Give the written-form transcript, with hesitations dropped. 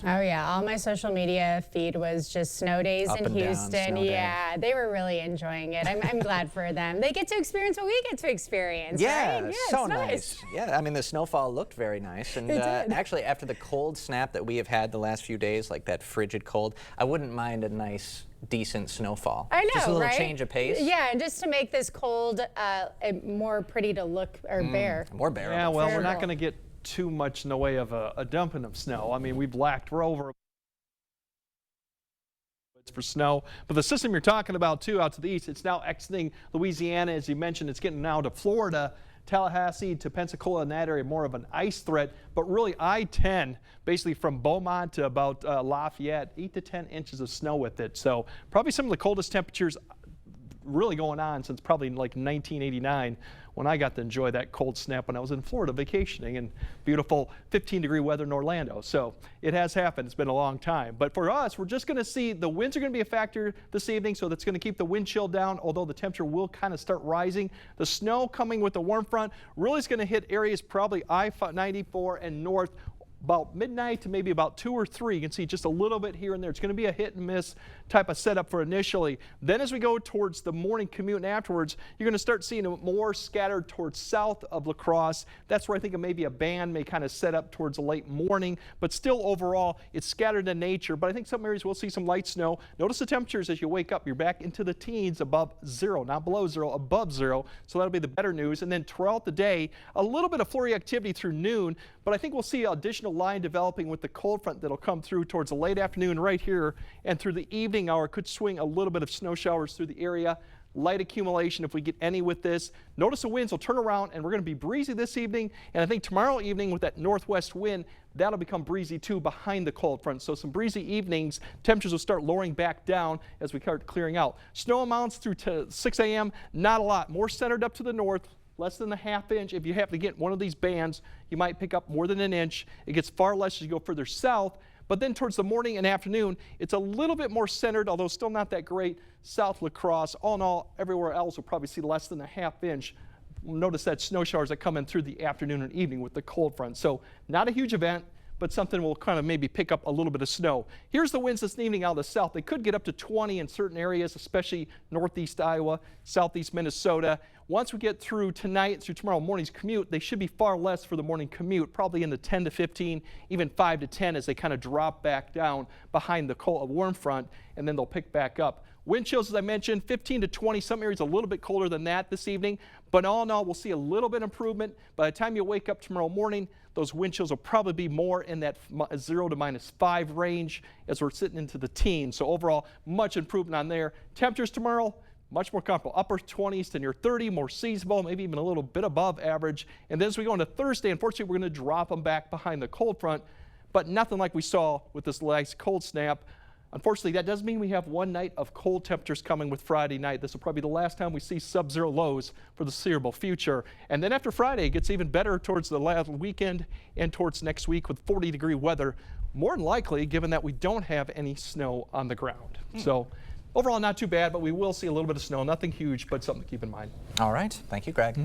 Oh yeah, all my social media feed was just snow days Up in and down, Houston. snow day. Yeah, they were really enjoying it. I'm glad for them. They get to experience what we get to experience, Yeah, right? so it's nice. Yeah, I mean, the snowfall looked very nice. And It did. actually, after the cold snap that we have had the last few days, like that frigid cold, I wouldn't mind a nice, decent snowfall. I know, just a little right? change of pace. Yeah, and just to make this cold more pretty to look or bear. More bearable. Yeah, well, we're not Terrible. going to get too much in the way of a dumping of snow. I mean, we're over for snow, but the system you're talking about too out to the east, it's now exiting Louisiana. As you mentioned, it's getting now to Florida, Tallahassee to Pensacola, in that area, more of an ice threat. But really, I-10, basically from Beaumont to about Lafayette, 8 to 10 inches of snow with it. So probably some of the coldest temperatures really going on since probably like 1989, when I got to enjoy that cold snap when I was in Florida vacationing in beautiful 15-degree weather in Orlando. So it has happened. It's been a long time. But for us, we're just going to see the winds are going to be a factor this evening, so that's going to keep the wind chill down, although the temperature will kind of start rising. The snow coming with the warm front really is going to hit areas probably I-94 and north about midnight to maybe about 2 or 3. You can see just a little bit here and there. It's going to be a hit and miss type of setup for initially. Then as we go towards the morning commute and afterwards, you're going to start seeing it more scattered towards south of La Crosse. That's where I think maybe a band may kind of set up towards the late morning, but still overall it's scattered in nature. But I think some areas will see some light snow. Notice the temperatures as you wake up. You're back into the teens, above zero, not below zero, above zero. So that'll be the better news. And then throughout the day, a little bit of flurry activity through noon, but I think we'll see additional line developing with the cold front that'll come through towards the late afternoon right here, and through the evening hour could swing a little bit of snow showers through the area. Light accumulation if we get any with this. Notice the winds will turn around and we're going to be breezy this evening, and I think tomorrow evening with that northwest wind, that'll become breezy too behind the cold front. So some breezy evenings, temperatures will start lowering back down as we start clearing out. Snow amounts through to 6 a.m., not a lot, more centered up to the north. Less than a ½ inch. If you have to get one of these bands, you might pick up more than an inch. It gets far less as you go further south, but then towards the morning and afternoon, it's a little bit more centered, although still not that great. South La Crosse, all in all, everywhere else will probably see less than a ½ inch. Notice that snow showers that come in through the afternoon and evening with the cold front. So not a huge event, but something will kind of maybe pick up a little bit of snow. Here's the winds this evening out of the south. They could get up to 20 in certain areas, especially northeast Iowa, southeast Minnesota. Once we get through tonight, through tomorrow morning's commute, they should be far less for the morning commute, probably in the 10 to 15, even 5 to 10 as they kind of drop back down behind the cold, warm front, and then they'll pick back up. Wind chills, as I mentioned, 15 to 20. Some areas a little bit colder than that this evening, but all in all, we'll see a little bit improvement. By the time you wake up tomorrow morning, those wind chills will probably be more in that 0 to -5 range as we're sitting into the teens. So overall, much improvement on there. Temperatures tomorrow, much more comfortable. Upper 20s to near 30, more seasonable, maybe even a little bit above average. And then as we go into Thursday, unfortunately, we're going to drop them back behind the cold front, but nothing like we saw with this last cold snap. Unfortunately, that does mean we have one night of cold temperatures coming with Friday night. This will probably be the last time we see sub-zero lows for the foreseeable future. And then after Friday, it gets even better towards the last weekend and towards next week with 40-degree weather, more than likely, given that we don't have any snow on the ground. So overall, not too bad, but we will see a little bit of snow. Nothing huge, but something to keep in mind. All right. Thank you, Greg.